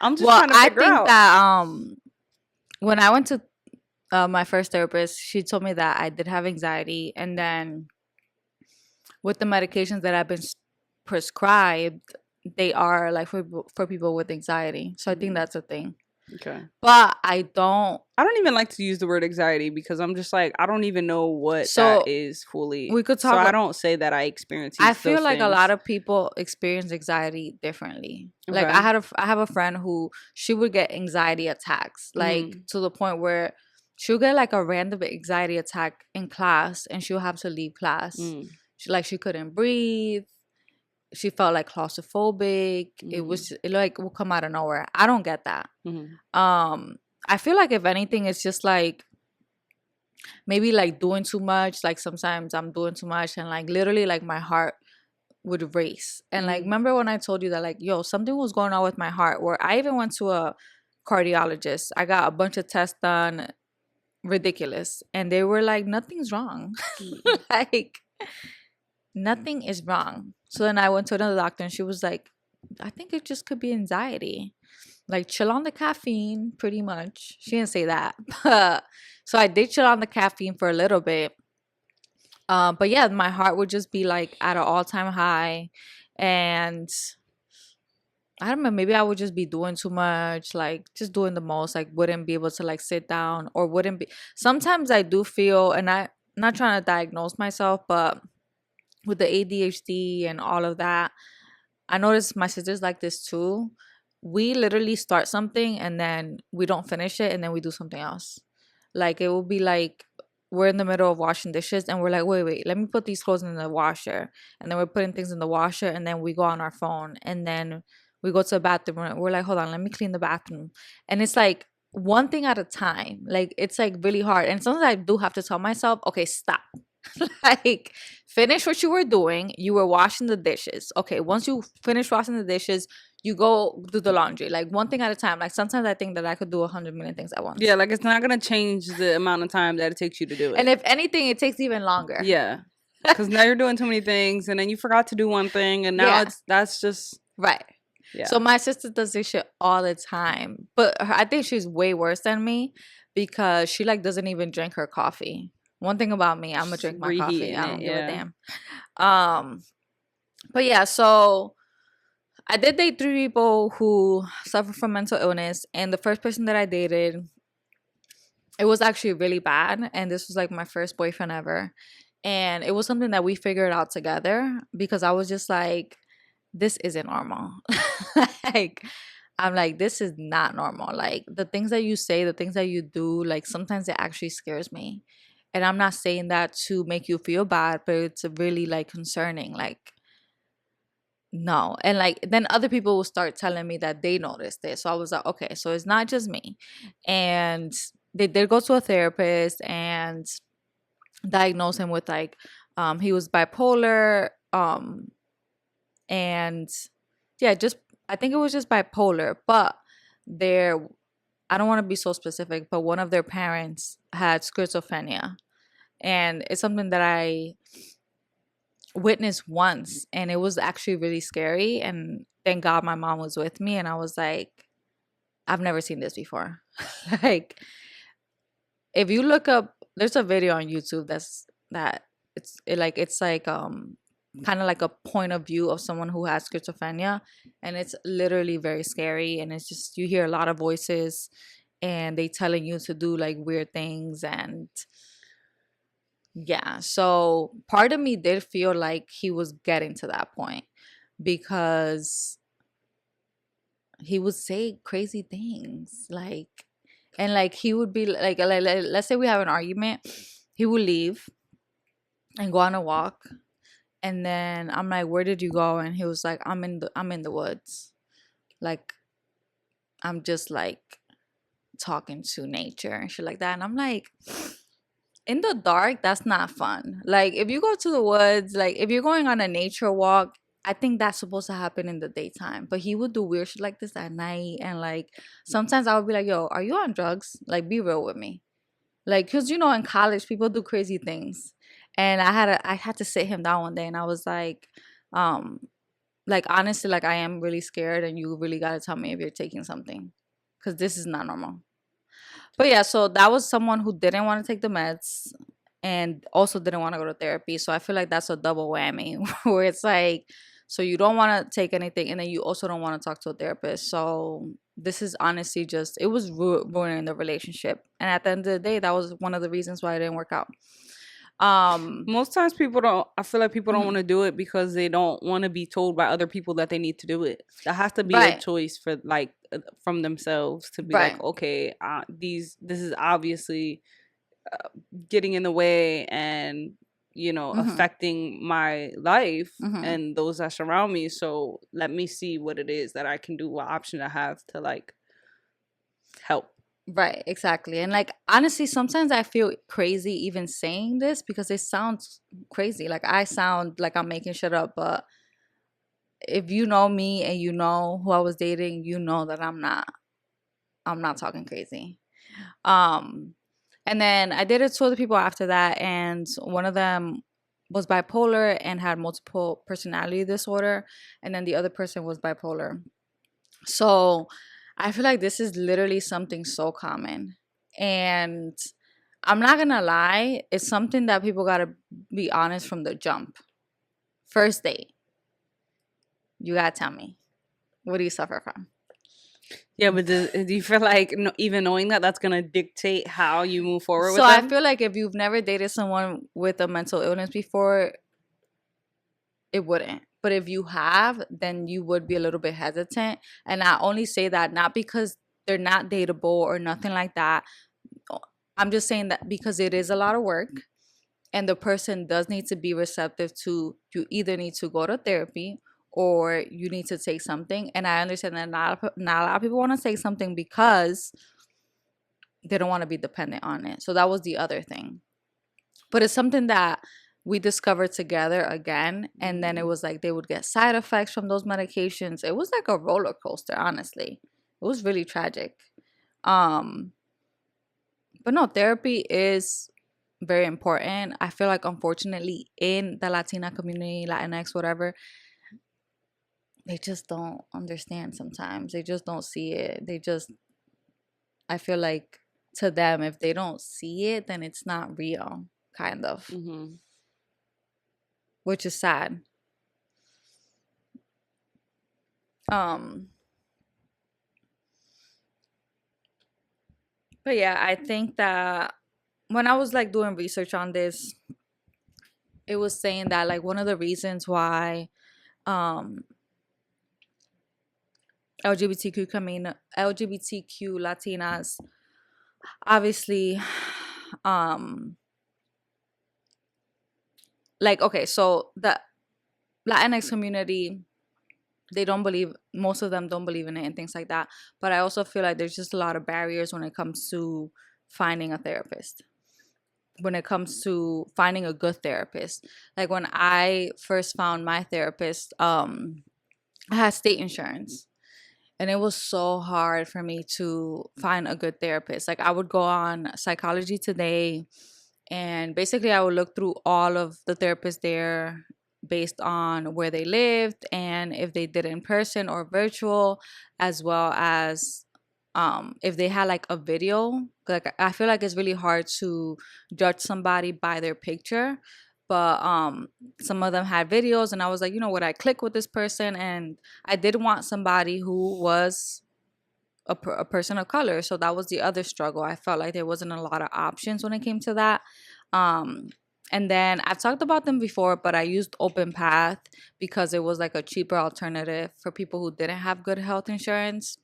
I'm just trying to figure out. I think that when I went to my first therapist, she told me that I did have anxiety, and then with the medications that I've been prescribed, they are like for people with anxiety. So I think that's a thing. Okay. But I don't even like to use the word anxiety, because I'm just like, I don't even know what that is fully. We could talk. So I don't say that I experience I feel like things. A lot of people experience anxiety differently. Okay. Like I have a friend who she would get anxiety attacks, like to the point where she'll get like a random anxiety attack in class and she'll have to leave class. She couldn't breathe. She felt like claustrophobic. It will come out of nowhere. I don't get that. I feel like if anything, it's just like maybe like doing too much. Like sometimes I'm doing too much and like literally like my heart would race. And like, remember when I told you that like, yo, something was going on with my heart, where I even went to a cardiologist. I got a bunch of tests done, ridiculous. And they were like, nothing's wrong. Like, nothing is wrong. So then I went to another doctor and she was like, I think it just could be anxiety. Like, chill on the caffeine, pretty much. She didn't say that. But so I did chill on the caffeine for a little bit. But yeah, my heart would just be like at an all-time high, and I don't know, maybe I would just be doing too much, like just doing the most, like wouldn't be able to like sit down, or wouldn't be. Sometimes I do feel, and I'm not trying to diagnose myself, but with the ADHD and all of that, I noticed my sister's like this too. We literally start something and then we don't finish it and then we do something else. Like it will be like we're in the middle of washing dishes and we're like, wait, let me put these clothes in the washer. And then we're putting things in the washer and then we go on our phone and then we go to the bathroom and we're like, hold on, let me clean the bathroom. And it's like one thing at a time. Like it's like really hard. And sometimes I do have to tell myself, okay, stop. Like finish what you were doing. You were washing the dishes. Okay, once you finish washing the dishes, you go do the laundry. Like one thing at a time. Like sometimes I think that I could do 100 million things at once. Yeah, like it's not gonna change the amount of time that it takes you to do And it. if anything, it takes even longer. Yeah, because now you're doing too many things, and then you forgot to do one thing, and now Yeah. that's just Right. yeah. So my sister does this shit all the time, but I think she's way worse than me because she like doesn't even drink her coffee. One thing about me, I'm gonna Just drink my coffee. reheating I it. don't give a Yeah. damn. Um, but yeah, so I did date 3 people who suffer from mental illness, and the first person that I dated, it was actually really bad, and this was like my first boyfriend ever, and it was something that we figured out together because I was just like, this isn't normal. Like I'm like, this is not normal. Like the things that you say, the things that you do, like sometimes it actually scares me. And I'm not saying that to make you feel bad, but it's really like concerning. Like, no. And like then other people will start telling me that they noticed it. So I was like, okay, so it's not just me. And they did go to a therapist and diagnose him with like he was bipolar, and yeah, just I think it was just bipolar, but there I don't want to be so specific, but one of their parents had schizophrenia, and it's something that I witnessed once, and it was actually really scary, and thank God my mom was with me, and I was like, I've never seen this before. Like if you look up, there's a video on YouTube that it's like kind of like a point of view of someone who has schizophrenia, and it's literally very scary, and it's just you hear a lot of voices and they telling you to do like weird things. And yeah, so part of me did feel like he was getting to that point because he would say crazy things like, and like he would be like let's say we have an argument, he would leave and go on a walk, and then I'm like, where did you go? And he was like, I'm in the woods, like I'm just like talking to nature and shit like that. And I'm like, in the dark, that's not fun. Like if you go to the woods, like if you're going on a nature walk, I think that's supposed to happen in the daytime. But he would do weird shit like this at night, and like sometimes I would be like, yo, are you on drugs? Like be real with me. Like, cause in college people do crazy things, and I had to sit him down one day, and I was um, like honestly, like I am really scared, and you really gotta tell me if you're taking something, cause this is not normal. But yeah, so that was someone who didn't want to take the meds, and also didn't want to go to therapy. So I feel like that's a double whammy, where it's like, so you don't want to take anything, and then you also don't want to talk to a therapist. So this is honestly just it was ruining the relationship, and at the end of the day, that was one of the reasons why it didn't work out. Most times people don't. I feel like people don't Mhm. want to do it because they don't want to be told by other people that they need to do it. That has to be a Right, choice for like from themselves to be like, right. okay, this is obviously getting in the way and Hmm. affecting my life Hmm. and those that surround me. So let me see what it is that I can do, what option I have to like help. Right, exactly. And like honestly, sometimes I feel crazy even saying this because it sounds crazy. Like I sound like I'm making shit up, but if you know me and you know who I was dating, you know that I'm not talking crazy. Um and then I dated 2 other people after that, and one of them was bipolar and had multiple personality disorder, and then the other person was bipolar. So I feel like this is literally something so common. And I'm not gonna lie, it's something that people gotta be honest from the jump. First date, you gotta tell me, what do you suffer from? Yeah, but do you feel like even knowing that that's gonna dictate how you move forward So with I them? feel like if you've never dated someone with a mental illness before, it wouldn't. But if you have, then you would be a little bit hesitant. And I only say that not because they're not dateable or nothing like that. I'm just saying that because it is a lot of work and the person does need to be receptive to, you either need to go to therapy or you need to take something. And I understand that not a lot of people want to take something because they don't want to be dependent on it. So that was the other thing. But it's something that we discovered together again. And then it was like they would get side effects from those medications. It was like a roller coaster, honestly. It was really tragic. Um, but no, therapy is very important. I feel like unfortunately in the Latina community, Latinx, whatever, they just don't understand sometimes. They just don't see it. I feel like to them, if they don't see it, then it's not real, kind of, which is sad. Um, but yeah, I think that when I was like doing research on this, it was saying that like one of the reasons why um LGBTQ Latinas obviously um like okay, so the Latinx community, they don't believe, most of them don't believe in it and things like that. But I also feel like there's just a lot of barriers when it comes to finding a therapist, when it comes to finding a good therapist. Like when I first found my therapist, I had state insurance. And it was so hard for me to find a good therapist. Like I would go on Psychology Today, and basically I would look through all of the therapists there based on where they lived and if they did it in person or virtual, as well as if they had like a video. Like I feel like it's really hard to judge somebody by their picture, but some of them had videos, and I was like, you know, would I click with this person? And I did want somebody who was a person of color. So that was the other struggle. I felt like there wasn't a lot of options when it came to that. Um, and then I've talked about them before, but I used Open Path because it was like a cheaper alternative for people who didn't have good health insurance.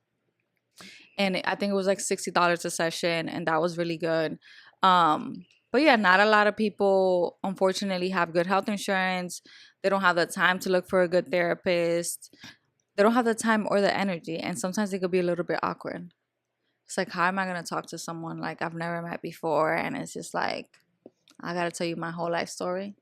And I think it was like $60 a session, and that was really good. But yeah, not a lot of people unfortunately have good health insurance. They don't have the time to look for a good therapist. They don't have the time or the energy, and sometimes it could be a little bit awkward. It's like, how am I gonna talk to someone like I've never met before? And it's just like, I gotta tell you my whole life story.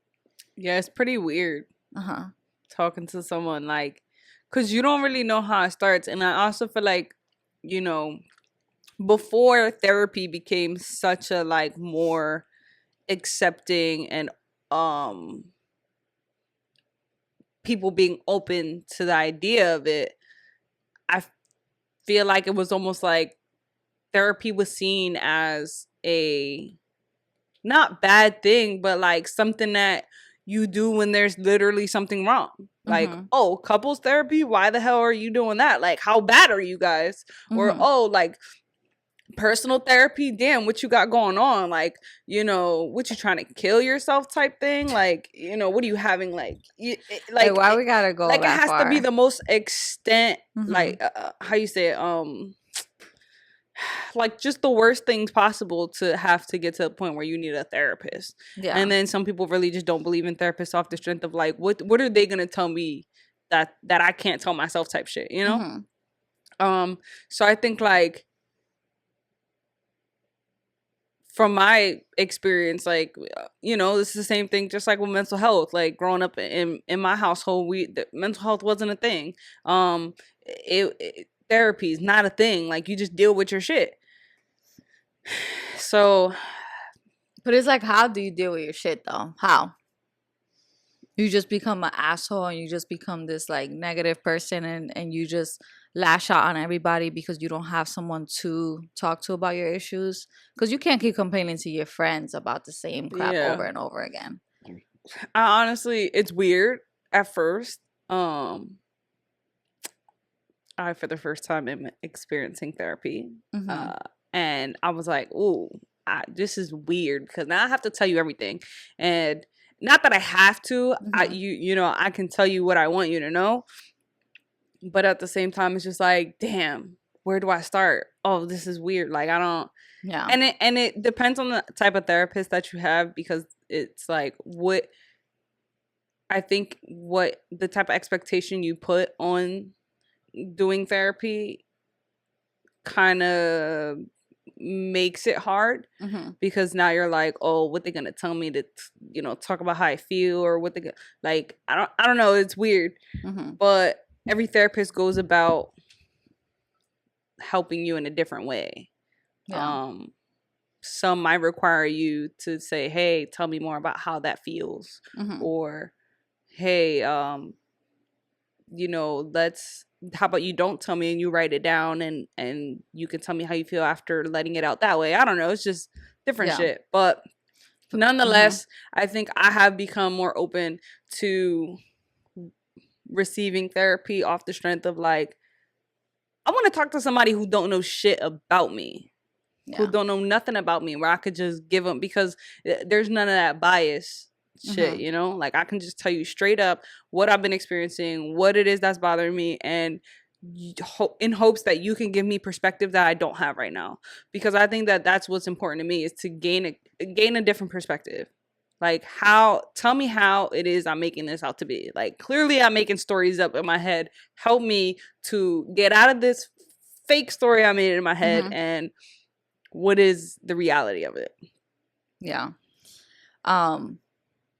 Yeah, it's pretty weird. Uh-huh. Talking to someone like, because you don't really know how it starts. And I also feel like, you know, before therapy became such a like more accepting and people being open to the idea of it, I feel like it was almost like therapy was seen as a not bad thing, but like something that you do when there's literally something wrong. Like, oh, couples therapy? Why the hell are you doing that? Like, how bad are you guys? Or, oh, like personal therapy? Damn, what you got going on? Like, you know, what you trying to kill yourself type thing? Like, you know, what are you having? Like, like why we gotta go like that it has far? to be the most extent, like, how you say it, like just the worst things possible to have to get to a point where you need a therapist. Yeah. And then some people really just don't believe in therapists off the strength of like, what are they gonna tell me that I can't tell myself type shit, you know? So I think like from my experience, like, you know, this is the same thing just like with mental health. Like growing up in my household, mental health wasn't a thing. Therapy is not a thing. Like you just deal with your shit. So, but it's like, how do you deal with your shit though? How? You just become an asshole and you just become this like negative person, and you just lash out on everybody because you don't have someone to talk to about your issues, because you can't keep complaining to your friends about the same crap Yeah. over and over again. I honestly, it's weird at first. I, for the first time, am experiencing therapy. Mm-hmm. And I was like, ooh, this is weird because now I have to tell you everything. And not that I have to, Mm-hmm. you know, I can tell you what I want you to know. But at the same time, it's just like, damn, where do I start? Oh, this is weird. Like, I don't. Yeah. And it depends on the type of therapist that you have, because it's like what I think what the type of expectation you put on doing therapy kind of makes it hard, Mm-hmm. because now you're like, oh, what they gonna tell me to, you know, talk about how I feel, or what they like, I don't know, it's weird. Mm-hmm. But every therapist goes about helping you in a different way. Yeah. Some might require you to say, hey, tell me more about how that feels, Mm-hmm. or hey, you know, let's, how about you don't tell me and you write it down, and you can tell me how you feel after letting it out that way. I don't know, it's just different Yeah. shit. But Mm-hmm. nonetheless, I think I have become more open to receiving therapy off the strength of like, I want to talk to somebody who don't know shit about me, who Yeah. don't know nothing about me, where I could just give them, because there's none of that bias shit, Mm-hmm. you know? Like, I can just tell you straight up what I've been experiencing, what it is that's bothering me, and in hopes that you can give me perspective that I don't have right now. Because I think that that's what's important to me, is to gain a different perspective. Like, how, tell me how it is I'm making this out to be. Like, clearly I'm making stories up in my head. Help me to get out of this fake story I made in my head, Mm-hmm. and what is the reality of it. Yeah. Um,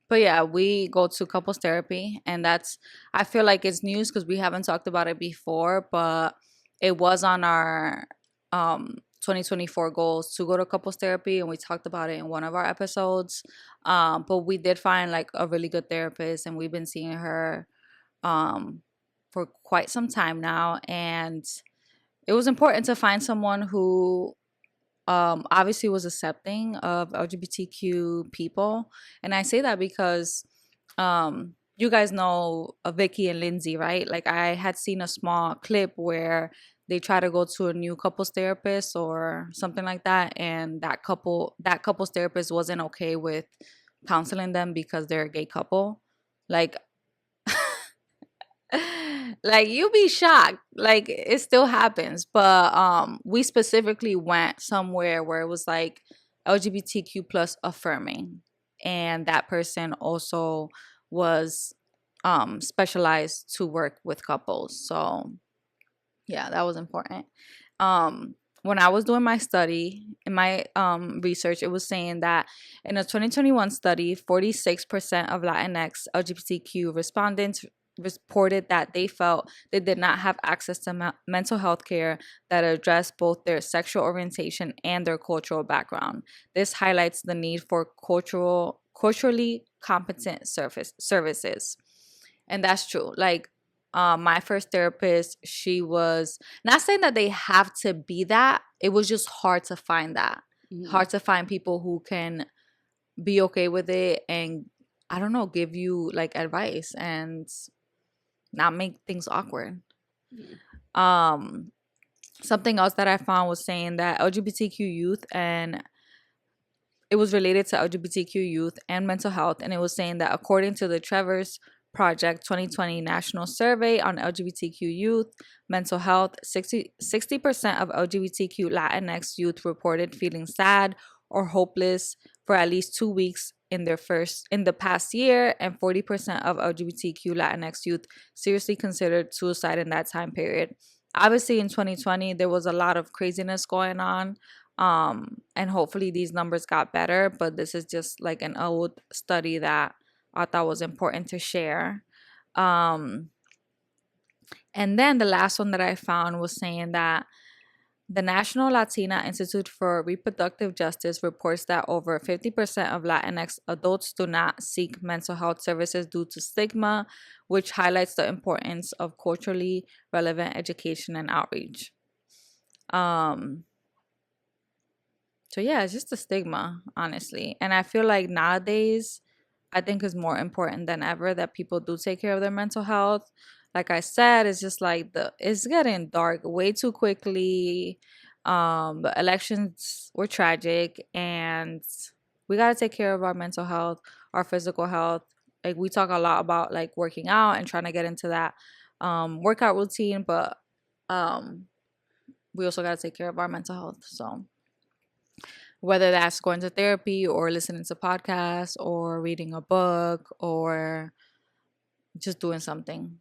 but yeah, we go to couples therapy, and that's, I feel like it's news because we haven't talked about it before, but it was on our 2024 goals to go to couples therapy, and we talked about it in one of our episodes. But we did find like a really good therapist, and we've been seeing her um for quite some time now, and it was important to find someone who obviously was accepting of LGBTQ people. And I say that because you guys know Vicky and Lindsay, right? Like, I had seen a small clip where they try to go to a new couples therapist or something like that, and that couples therapist wasn't okay with counseling them because they're a gay couple. Like, like, you be shocked, like it still happens. But we specifically went somewhere where it was like LGBTQ plus affirming, and that person also was specialized to work with couples. So yeah, that was important. When I was doing my study, in my research, it was saying that in a 2021 study, 46% of Latinx LGBTQ respondents reported that they felt they did not have access to mental health care that addressed both their sexual orientation and their cultural background. This highlights the need for culturally competent services. And that's true. Like, my first therapist, she was not saying that they have to be that. It was just hard to find that. Mm-hmm. Hard to find people who can be okay with it and, I don't know, give you like advice and not make things awkward. Um, Something else that I found was saying that LGBTQ youth, and it was related to LGBTQ youth and mental health. And it was saying that according to the Trevor's Project 2020 National Survey on LGBTQ youth mental health, 60% of LGBTQ Latinx youth reported feeling sad or hopeless for at least 2 weeks in the past year, and 40% of LGBTQ Latinx youth seriously considered suicide in that time period. Obviously, in 2020, there was a lot of craziness going on, and hopefully these numbers got better, but this is just like an old study that I thought was important to share. um and then the last one that I found was saying that The National Latina Institute for Reproductive Justice reports that over 50% of Latinx adults do not seek mental health services due to stigma, which highlights the importance of culturally relevant education and outreach. Um, so yeah, it's just a stigma, honestly. And I feel like nowadays, I think it's more important than ever that people do take care of their mental health. Like I said, it's just like it's getting dark way too quickly. The elections were tragic, and we gotta take care of our mental health, our physical health. Like we talk a lot about like working out and trying to get into that workout routine, but um we also gotta take care of our mental health. So whether that's going to therapy or listening to podcasts or reading a book or just doing something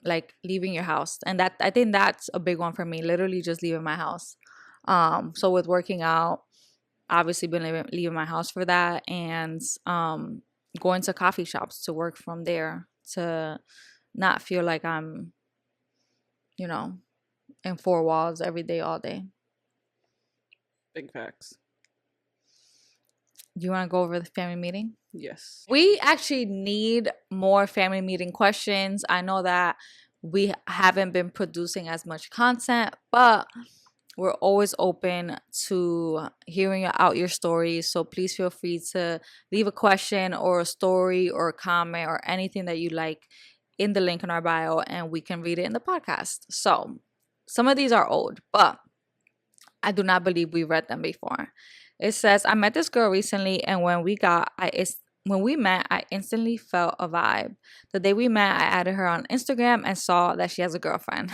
like leaving your house. And that, I think that's a big one for me, literally just leaving my house. So with working out, obviously been leaving my house for that, and going to coffee shops to work from there to not feel like I'm, you know, in four walls every day all day. Big facts. Do you want to go over the family meeting? Yes. We actually need more family meeting questions. I know that we haven't been producing as much content, but we're always open to hearing out your stories. So please feel free to leave a question or a story or a comment or anything that you like in the link in our bio, and we can read it in the podcast. So some of these are old, but I do not believe we read them before. It says, I met this girl recently, and when we met, I instantly felt a vibe. The day we met, I added her on Instagram and saw that she has a girlfriend.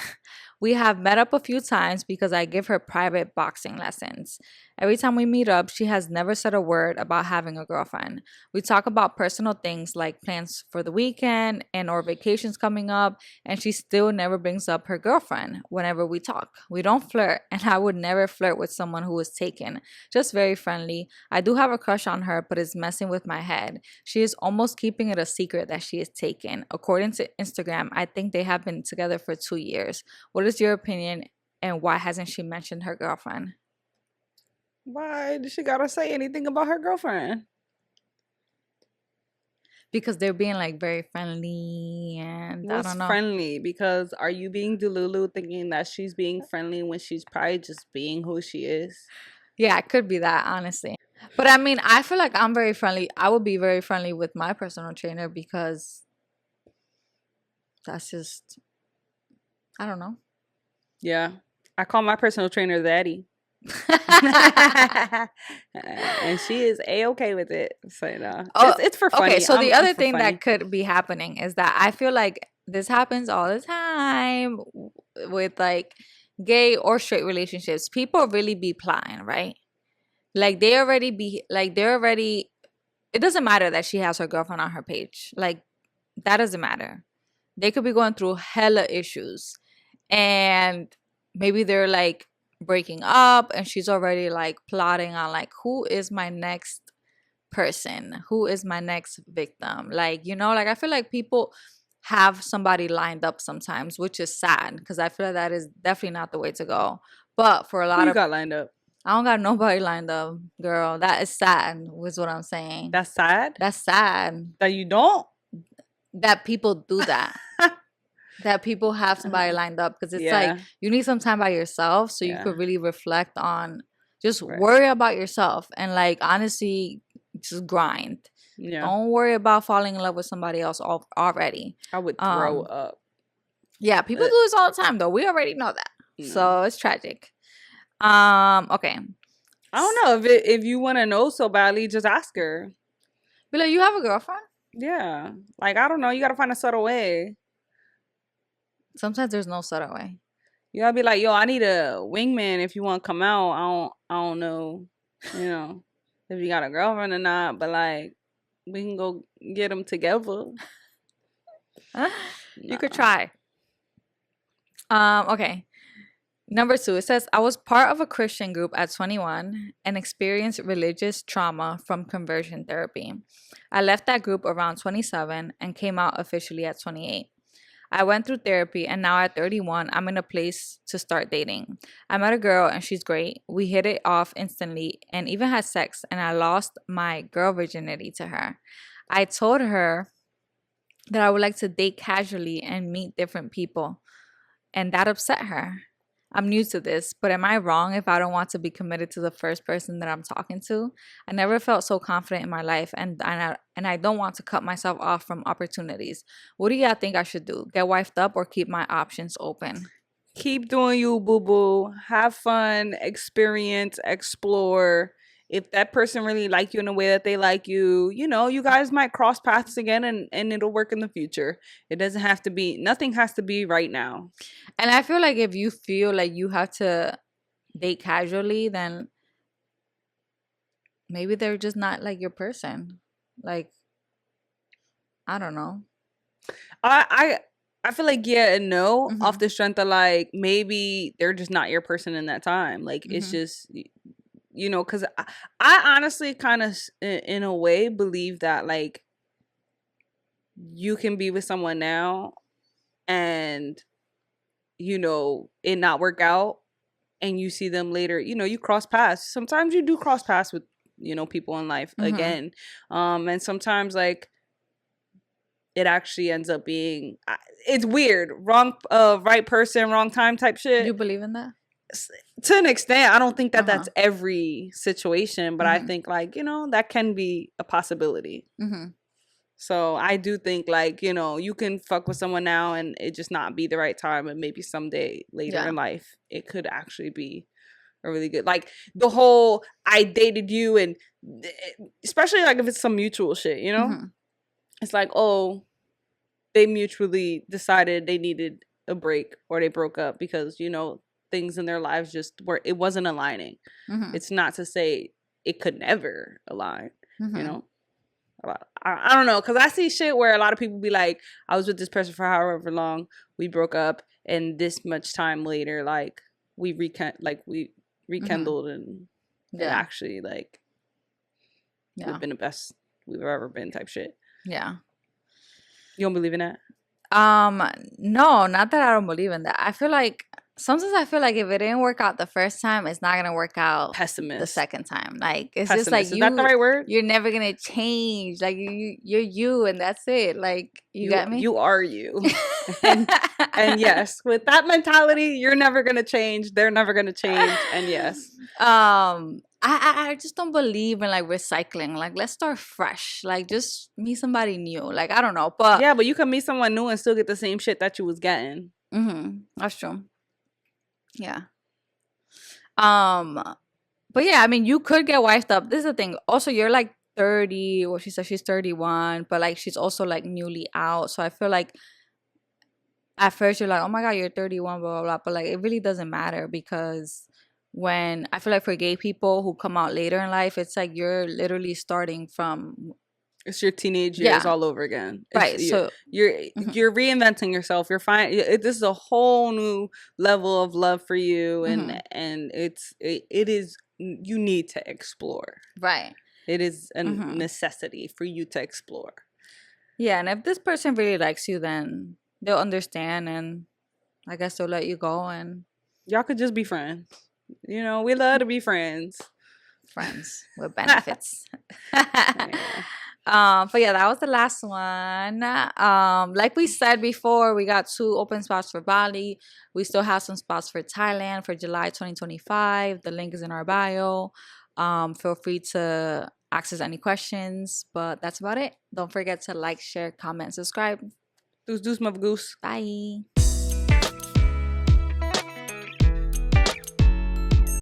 We have met up a few times because I give her private boxing lessons. Every time we meet up, she has never said a word about having a girlfriend. We talk about personal things like plans for the weekend and or vacations coming up, and she still never brings up her girlfriend whenever we talk. We don't flirt, and I would never flirt with someone who is taken. Just very friendly. I do have a crush on her, but it's messing with my head. She is almost keeping it a secret that she is taken. According to Instagram, I think they have been together for 2 years. What is your opinion, and why hasn't she mentioned her girlfriend? Why does she gotta say anything about her girlfriend? Because they're being like very friendly, and What's I don't know. friendly? Because are you being delulu thinking that she's being friendly when she's probably just being who she is? Yeah, it could be that, honestly. But I mean, I feel like I'm very friendly. I would be very friendly with my personal trainer because that's just, I don't know. Yeah. I call my personal trainer Daddy. And she is a-okay with it. So no, it's for funny. Okay, so the other thing funny. that could be happening is that I feel like this happens all the time with like gay or straight relationships. People really be plotting, right? Like they're already, it doesn't matter that she has her girlfriend on her page. Like that doesn't matter. They could be going through hella issues, and maybe they're like breaking up, and she's already like plotting on like, who is my next person, who is my next victim, like, you know, like I feel like people have somebody lined up sometimes, which is sad because I feel like that is definitely not the way to go. But for a lot Who you of got lined up? I don't got nobody lined up, girl. That is sad, was what I'm saying. That's sad. That's sad That you don't. that people do that. That people have somebody lined up, because it's like you need some time by yourself so you could really reflect on, just worry about yourself and like honestly just grind. Don't worry about falling in love with somebody else already. I would throw up. Yeah, people do this all the time though. We already know that. So it's tragic. Okay. I don't know if you want to know so badly, just ask her. Be like, you have a girlfriend? Yeah. Like, I don't know. You got to find a subtle way. Sometimes there's no subtle way. You gotta be like, yo, I need a wingman if you want to come out. I don't know, you know, if you got a girlfriend or not, but like, we can go get them together. You could try. Okay. Number 2, it says, I was part of a Christian group at 21 and experienced religious trauma from conversion therapy. I left that group around 27 and came out officially at 28. I went through therapy, and now at 31, I'm in a place to start dating. I met a girl, and she's great. We hit it off instantly and even had sex, and I lost my girl virginity to her. I told her that I would like to date casually and meet different people, and that upset her. I'm new to this, but am I wrong if I don't want to be committed to the first person that I'm talking to? I never felt so confident in my life, and I don't want to cut myself off from opportunities. What do y'all think I should do? Get wifed up or keep my options open? Keep doing you, boo boo. Have fun, experience, explore. If that person really like you in a way that they like you, you know, you guys might cross paths again, and it'll work in the future. It doesn't have to be, nothing has to be right now. And I feel like if you feel like you have to date casually, then maybe they're just not like your person. Like, I don't know. I feel like yeah and no, Mm-hmm. off the strength of like maybe they're just not your person in that time. Like it's Mm-hmm. just, you know, because I honestly kind of in a way believe that like you can be with someone now and you know it not work out, and you see them later, you know, you cross paths. Sometimes you do cross paths with, you know, people in life Mm-hmm. again. And sometimes like it actually ends up being, it's weird, wrong right person wrong time type shit. You believe in that? To an extent. I don't think that Uh-huh. that's every situation, but I think like, you know, that can be a possibility. Mm-hmm. So I do think like, you know, you can fuck with someone now and it just not be the right time, and maybe someday later Yeah. in life it could actually be a really good, like the whole I dated you, and especially like if it's some mutual shit, you know. Mm-hmm. It's like, oh, they mutually decided they needed a break or they broke up because, you know, things in their lives just were, it wasn't aligning. Mm-hmm. It's not to say it could never align, Mm-hmm. you know. I don't know, because I see shit where a lot of people be like, I was with this person for however long, we broke up, and this much time later, like we rekindled, and actually like we've been the best we've ever been type shit. Yeah. You don't believe in that? No, not that I don't believe in that. I feel like sometimes if it didn't work out the first time, it's not gonna work out Pessimist. the second time. Like it's Pessimist. just like Is that the right word? You're never gonna change. Like you're you, and that's it. Like you got me. You are you. and yes, with that mentality, you're never gonna change. They're never gonna change. And yes. I just don't believe in like recycling. Like let's start fresh. Like just meet somebody new. Like I don't know, but yeah, but you can meet someone new and still get the same shit that you was getting. That's true. Yeah. But yeah, I mean, you could get wifed up. This is the thing. Also, you're like 30. Well, she said she's 31, but like she's also like newly out. So I feel like at first you're like, oh my god, you're 31, blah blah blah. But like it really doesn't matter, because when I feel like for gay people who come out later in life, it's like you're literally starting from, it's your teenage years all over again. Right. So you're reinventing yourself. You're fine. This is a whole new level of love for you, and it is, you need to explore. Right. It is a necessity for you to explore. Yeah, and if this person really likes you, then they'll understand, and I guess they'll let you go, and y'all could just be friends. You know, we love to be friends. Friends with benefits. But yeah, that was the last one. Like we said before, we got 2 open spots for Bali. We still have some spots for Thailand for July 2025. The link is in our bio. Feel free to access any questions, but that's about it. Don't forget to like, share, comment, subscribe. Deuce, deuce, mother goose. Bye.